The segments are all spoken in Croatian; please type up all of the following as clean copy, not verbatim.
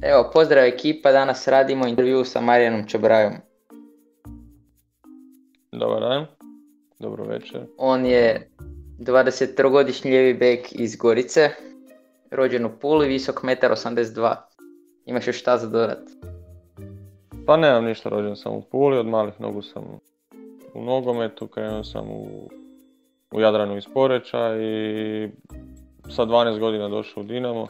Evo, pozdrav ekipa, danas radimo intervju sa Marijanom Čabrajom. Dobar dan, dobro večer. On je 23-godišnji lijevi bek iz Gorice, rođen u Puli, visok 1,82 m. Imaš još šta za dodat? Pa nemam ništa, rođen sam u Puli, od malih nogu sam u nogometu, krenuo sam u Jadranu iz Poreča i sa 12 godina došao u Dinamo.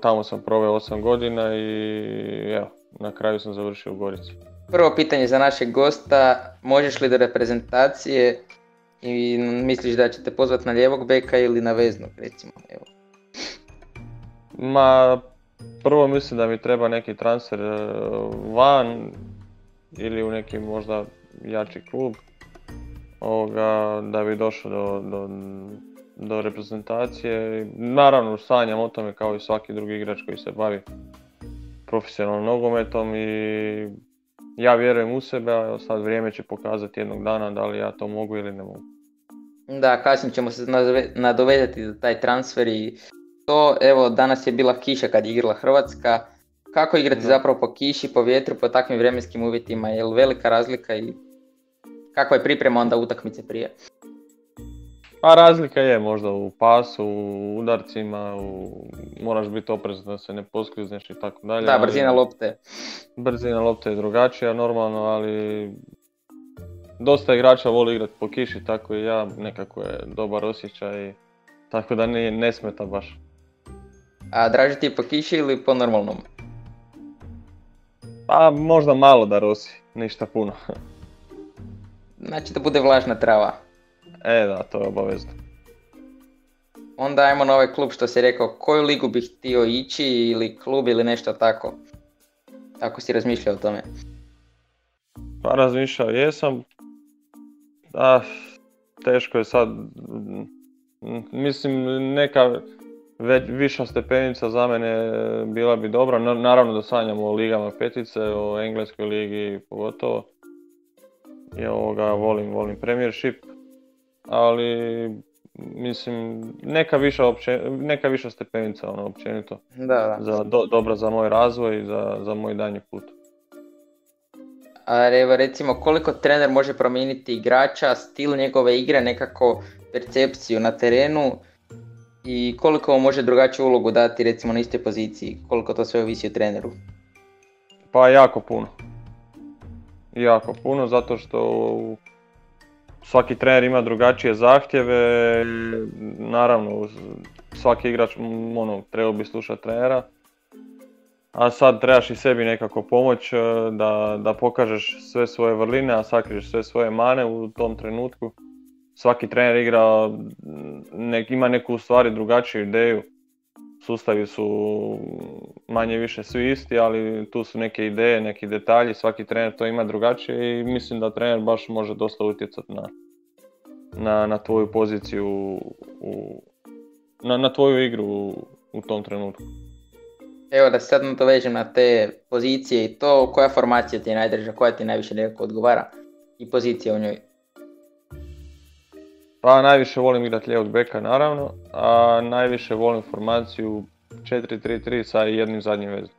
Tamo sam proveo 8 godina i evo, na kraju sam završio u Gorici. Prvo pitanje za našeg gosta, možeš li do reprezentacije i misliš da će te pozvati na lijevog beka ili na veznog, recimo? Evo. Ma, prvo mislim da mi treba neki transfer van ili u neki možda jači klub da bi došao do reprezentacije. Naravno sanjam o tome kao i svaki drugi igrač koji se bavi profesionalnom nogometom i ja vjerujem u sebe, a sad vrijeme će pokazati jednog dana da li ja to mogu ili ne mogu. Da, kasnije ćemo se nadovezati za taj transfer i to. Evo, danas je bila kiša kad je igrala Hrvatska. Kako igrati zapravo po kiši, po vjetru, po takvim vremenskim uvjetima? Je li velika razlika i kakva je priprema onda utakmice prije? Pa razlika je možda u pasu, u udarcima, moraš biti oprezan da se ne posklizneš i tako dalje. Da, brzina lopte. Brzina lopte je drugačija normalno, ali dosta igrača voli igrati po kiši, tako i ja, nekako je dobar osjećaj, tako da ne smeta baš. A draži ti je po kiši ili po normalnom? Pa možda malo da rosi, ništa puno. Znači da bude vlažna trava. Da, to je obavezno. Onda ajmo na ovaj klub što si rekao, koju ligu bih htio ići ili klub ili nešto tako? Tako si razmišljao o tome? Pa razmišljao jesam. Teško je sad. Mislim neka viša stepenica za mene bila bi dobra. Naravno da sanjamo o ligama petice, o engleskoj ligi pogotovo. I volim Premiership. Ali mislim neka viša stepenica općenito. Da. Dobra za moj razvoj i za moj daljnji put. A recimo koliko trener može promijeniti igrača, stil njegove igre, nekako percepciju na terenu i koliko može drugačiju ulogu dati recimo na istoj poziciji, koliko to sve ovisi o treneru? Pa jako puno. Jako puno zato što svaki trener ima drugačije zahtjeve, naravno svaki igrač treba bi slušati trenera, a sad trebaš i sebi nekako pomoć da pokažeš sve svoje vrline, a sakriješ sve svoje mane u tom trenutku. Svaki trener ima neku u stvari drugačiju ideju, sustavi su manje više svi isti, ali tu su neke ideje, neki detalji, svaki trener to ima drugačije i mislim da trener baš može dosta utjecati na tvoju poziciju, na tvoju igru u tom trenutku. Evo da se sad nadovežem na te pozicije i to, koja formacija ti je najdrža, koja ti najviše nekako odgovara i pozicija u njoj? Pa najviše volim igrati lijevog beka naravno, a najviše volim formaciju 4-3-3 sa jednim zadnjim vezom.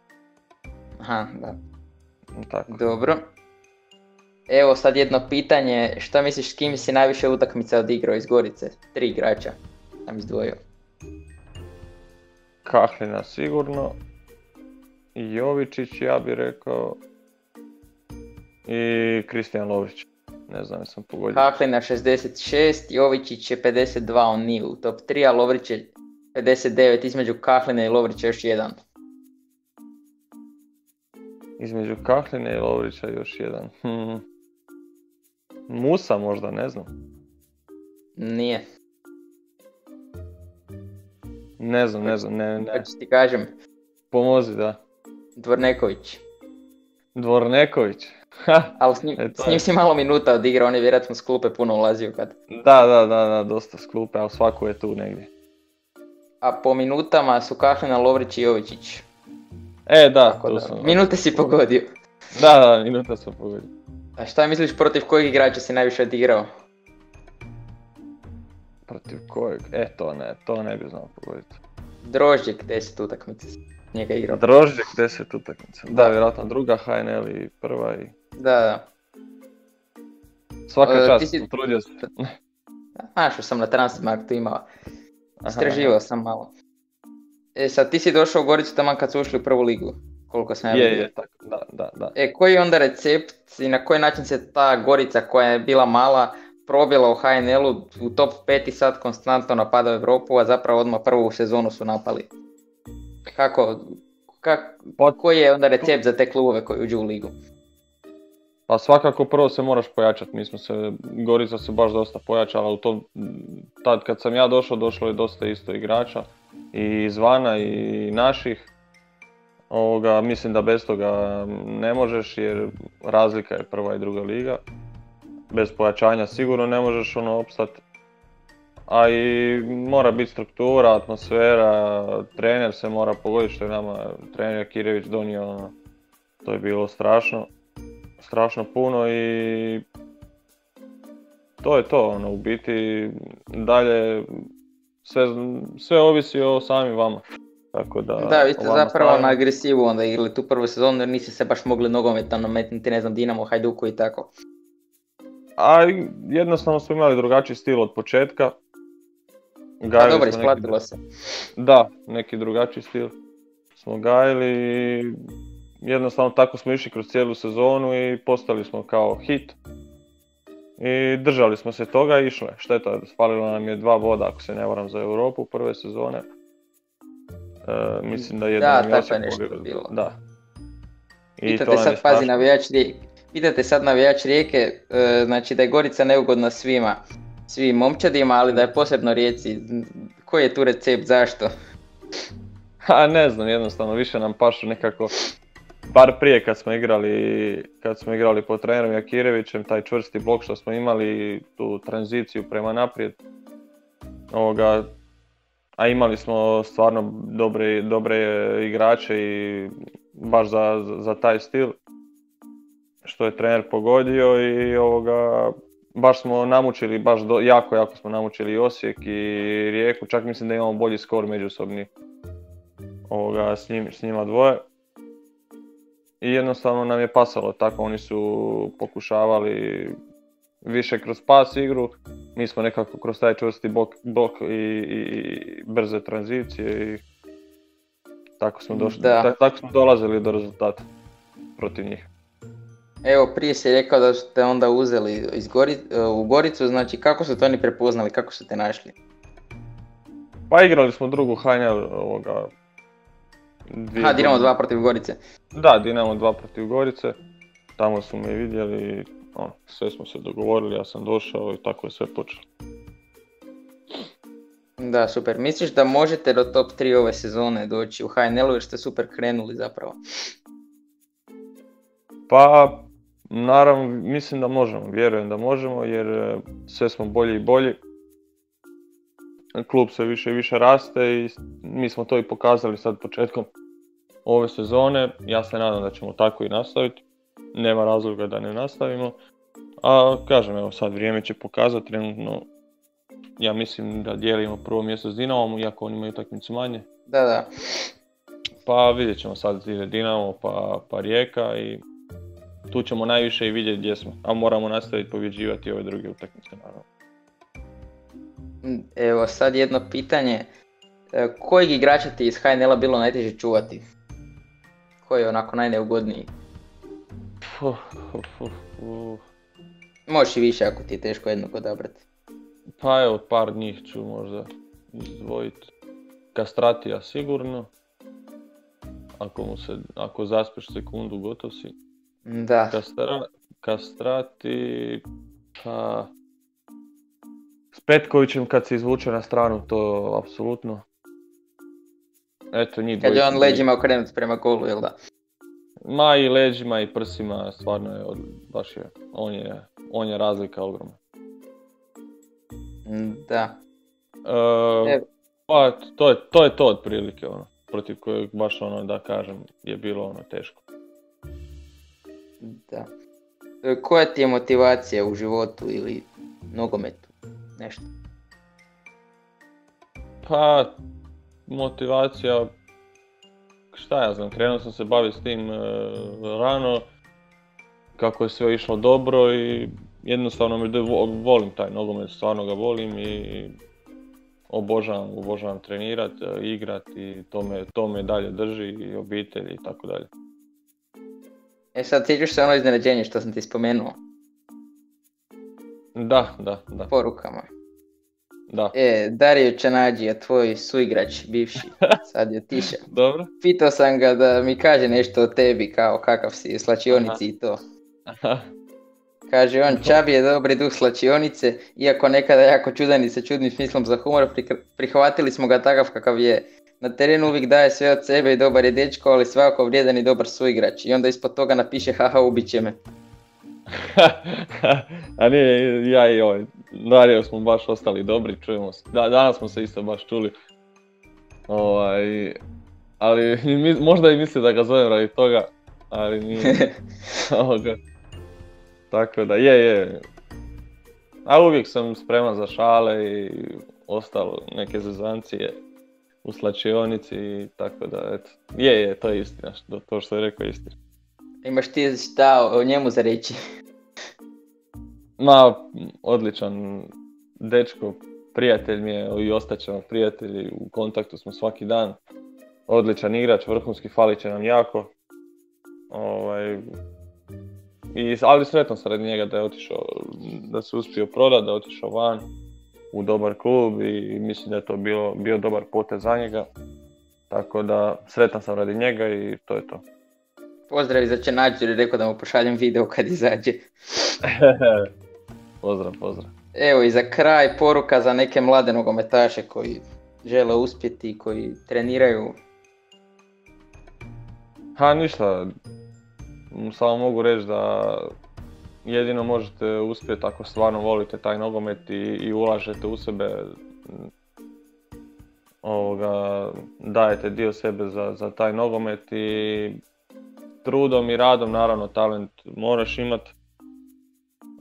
Aha, da. Tako. Dobro. Evo sad jedno pitanje, šta misliš s kim si najviše utakmica odigrao iz Gorice? 3 igrača sam izdvojio. Kahlina sigurno, i Jovičić ja bih rekao, i Kristijan Lovrić. Ne znam, sam pogodio. Kahlina 66, Jovičić je 52, on nije u top 3, a Lovrić je 59, između Kahline i Lovrića još jedan. Između Kahline i Lovrića još jedan. Musa možda, ne znam. Nije. Ne znam. Ne. Hoću ti kažem. Pomozi, da. Dvorneković. Ali s njim si malo minuta odigrao, on je vjerojatno s klupe puno ulazio kad... Da, dosta s klupe, ali svako je tu negdje. A po minutama su Kahlina, Lovrić i Jovičić. Da, tu sam. Minute si pogodio. Da, minuta sam pogodio. A šta misliš protiv kojeg igrača si najviše odigrao? Protiv kojeg? To ne bi znao pogoditi. Drožđek 10 utakmice. njega igrao. Drožđek 10 utakmica. Da, Da. vjerojatno druga HNL i prva i... Da. Svaka Ti čast, si- potrudio se. Našao sam na Transfermarktu imao. Istraživao sam malo. Sad ti si došao u Goricu taman kad su ušli u prvu ligu. Koliko sam ja vidio. Je, tako, da. Koji je onda recept i na koji način se ta Gorica koja je bila mala probila u HNL-u u top 5 i sad konstantno napada Europu, a zapravo odmah prvu sezonu su napali. Koji je onda recept za te klubove koji uđu u ligu? Pa svakako prvo se moraš pojačati, Gorica se baš dosta pojačala u tom, tad kad sam ja došlo je dosta isto igrača i izvana i naših. Mislim da bez toga ne možeš jer razlika je prva i druga liga. Bez pojačanja sigurno ne možeš opstati. A i mora biti struktura, atmosfera, trener se mora pogoditi što je nama trener Kirević donio, to je bilo strašno puno i to je to, u biti dalje sve ovisi o samim vama. Tako da, vi ste zapravo na agresivu onda igrali tu prvu sezonu jer niste se baš mogli nogometno nametnuti, ne znam, Dinamo, Hajduku i tako. A jednostavno smo imali drugačiji stil od početka. Dobro, isplatilo se. Da, neki drugačiji stil smo gajili i jednostavno tako smo išli kroz cijelu sezonu i postali smo kao hit. I držali smo se toga i išle. Šteta, spalilo nam je 2 boda ako se ne varam za Europu prve sezone. Mislim da jedno nam je Osijek pobjegao. Da. Pitate sad, pazi, pitate sad navijač Rijeke, znači da je Gorica neugodna svim momčadima, ali da je posebno Rijeci. Koji je tu recept, zašto? Ne znam, jednostavno više nam pašu nekako, bar prije kad smo igrali pod trenerom Jakirevićem, taj čvrsti blok što smo imali, tu tranziciju prema naprijed. A imali smo stvarno dobre igrače i baš za taj stil što je trener pogodio i baš smo namučili, jako smo namučili Osijek i Rijeku, čak mislim da imamo bolji skor međusobni s njima dvoje. I jednostavno nam je pasalo tako, oni su pokušavali više kroz pas igru, mi smo nekako kroz taj čvrsti blok i brze tranzicije i tako smo dolazili do rezultata protiv njih. Evo, prije si rekao da ste onda uzeli u Goricu, znači kako su to oni prepoznali, kako su te našli? Pa igrali smo drugu HNL Dinamo 2 protiv Gorice. Da, Dinamo 2 protiv Gorice, tamo su me vidjeli, sve smo se dogovorili, ja sam došao i tako je sve počelo. Da, super. Misliš da možete do top 3 ove sezone doći u HNL-u jer ste super krenuli zapravo? Pa, naravno, mislim da možemo, vjerujem da možemo jer sve smo bolji i bolji. Klub se više i više raste i mi smo to i pokazali sad početkom ove sezone. Ja se nadam da ćemo tako i nastaviti. Nema razloga da ne nastavimo. A kažem, evo sad vrijeme će pokazati, trenutno ja mislim da dijelimo prvo mjesto s Dinamom, iako oni imaju utakmicu manje. Da. Pa vidjet ćemo sad ide Dinamo pa Rijeka i tu ćemo najviše i vidjeti gdje smo. A moramo nastaviti pobjeđivati ove druge utakmice naravno. Evo sad jedno pitanje. Kojeg igrača ti iz HNL-a bilo najteže čuvati? Koji je onako najneugodniji? Možeš i više ako ti je teško jednog odabrati. Pa evo, par njih ću možda izdvojiti. Kastratija sigurno. Ako zaspeš sekundu, gotov si. Da. Kastrati, pa... S Petkovićem kad se izvuče na stranu, to apsolutno. Eto, njih dvojica. Kad je on leđima okrenut prema golu, jel da? Ma i leđima i prsima, stvarno je, baš je, on je razlika ogromna. Da. Pa to je to otprilike, protiv kojeg baš da kažem je bilo teško. Da. Koja ti je motivacija u životu ili nogometu? Nešto? Pa, motivacija, šta ja znam, krenuo sam se baviti s tim rano, kako je sve išlo dobro i jednostavno volim taj nogomet, stvarno ga volim i obožavam trenirati, igrati i to me dalje drži i obitelj i tako dalje. Sad sjećaš se ono iznenađenje što sam ti spomenuo? Da. Porukama. Da. Dario Čanađija, tvoj suigrač, bivši, sad je otišao. Dobro. Pitao sam ga da mi kaže nešto o tebi, kao kakav si u slačionici i to. Kaže on, Čabi je dobri duh slačionice, iako nekada jako čudan i sa čudnim smislom za humor, prihvatili smo ga takav kakav je. Na terenu uvijek daje sve od sebe i dobar je dečko, ali svakako vrijedan i dobar suigrač. I onda ispod toga napiše haha ubit će me. A nije, ja i ovaj, Dario smo baš ostali dobri, čujemo se. Danas smo se isto baš čuli. Ali možda i misli da ga zovem radi toga, ali nije. Tako da, je. A uvijek sam spreman za šale i ostalo, neke zezancije u slačionici, tako da, eto. Je, to je istina, to što je rekao je istina. Imaš ti šta o njemu za reći? Ma, odličan dečko, prijatelj mi je i ostaćemo prijatelji, u kontaktu smo svaki dan. Odličan igrač, vrhunski, falit će nam jako. Ali sretan sam radi njega da je otišao, da se uspio prodati, da je otišao van u dobar klub i mislim da je to bio dobar potez za njega. Tako da sretan sam radi njega i to je to. Pozdrav za Čanađu jer je rekao da mu pošaljem video kad izađe. Pozdrav. Evo i za kraj poruka za neke mlade nogometaše koji žele uspjeti, koji treniraju. Ništa. Samo mogu reći da jedino možete uspjeti ako stvarno volite taj nogomet i ulažete u sebe, dajete dio sebe za taj nogomet i trudom i radom, naravno talent moraš imati,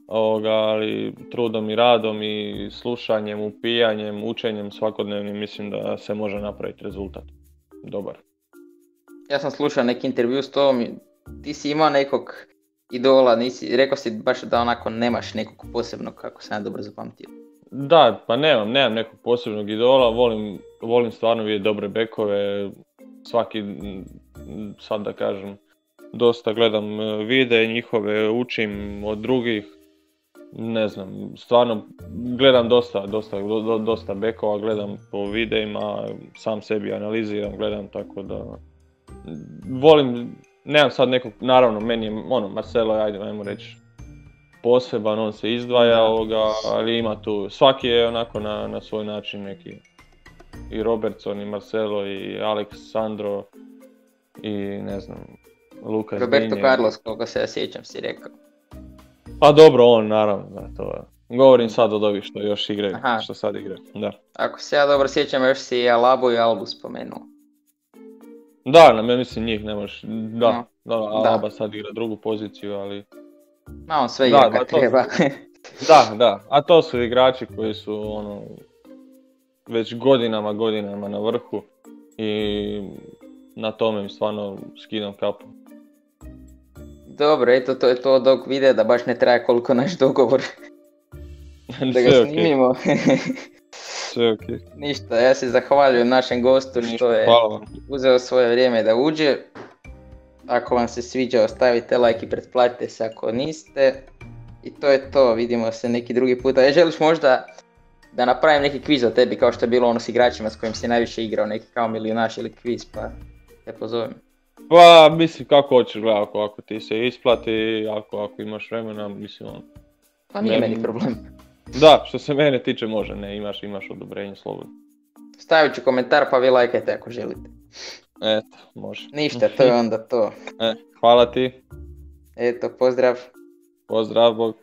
ali trudom i radom i slušanjem, upijanjem, učenjem svakodnevnim mislim da se može napraviti rezultat dobar. Ja sam slušao neki intervju s tobom. Ti si imao nekog idola, rekao si baš da onako nemaš nekog posebnog, kako sam ja dobro zapamtio. Da, pa nemam nekog posebnog idola, volim stvarno vidjeti dobre bekove, svaki, sad da kažem, dosta gledam videe njihove, učim od drugih, ne znam, stvarno gledam dosta bekova, gledam po videima, sam sebi analiziram, gledam, tako da volim. Nemam sad nekog, naravno meni je Marcelo, ajmo reći, poseban, on se izdvaja ali ima tu, svaki je onako na svoj način neki. I Robertson, i Marcelo, i Aleksandro, i ne znam, Lukas Roberto Dinje. Carlos, koga se ja sjećam, si rekao. Pa dobro, on naravno, da, to je. Govorim sad od ovih što još igraju, što sad igraju, da. Ako se ja dobro sjećam, još si i Alabo i Albu spomenuo. Da, mislim njih nemaš, Alaba sad igra drugu poziciju, ali... On sve igra kad treba. Da, a to su igrači koji su već godinama na vrhu i na tome im stvarno skidam kapu. Dobro, eto to je to dok vide da baš ne traje koliko naš dogovor. Da ga snimimo. Sve okej. Ništa, ja se zahvaljujem našem gostu što je uzeo svoje vrijeme da uđe. Ako vam se sviđa, ostavite like i pretplatite se ako niste. I to je to, vidimo se neki drugi puta. Želiš možda da napravim neki kviz o tebi kao što je bilo s igračima s kojim si najviše igrao, neki kao milijunaš ili kviz, pa te pozovem. Pa mislim kako hoćeš gledati, ako ti se isplati, ako imaš vremena, mislim Pa nije meni problem. Da, što se mene tiče može, imaš odobrenje slobodno. Stavit ću komentar pa vi lajkajte ako želite. Eto, može. Ništa, to je onda to. Hvala ti. Eto, pozdrav. Pozdrav, Bog.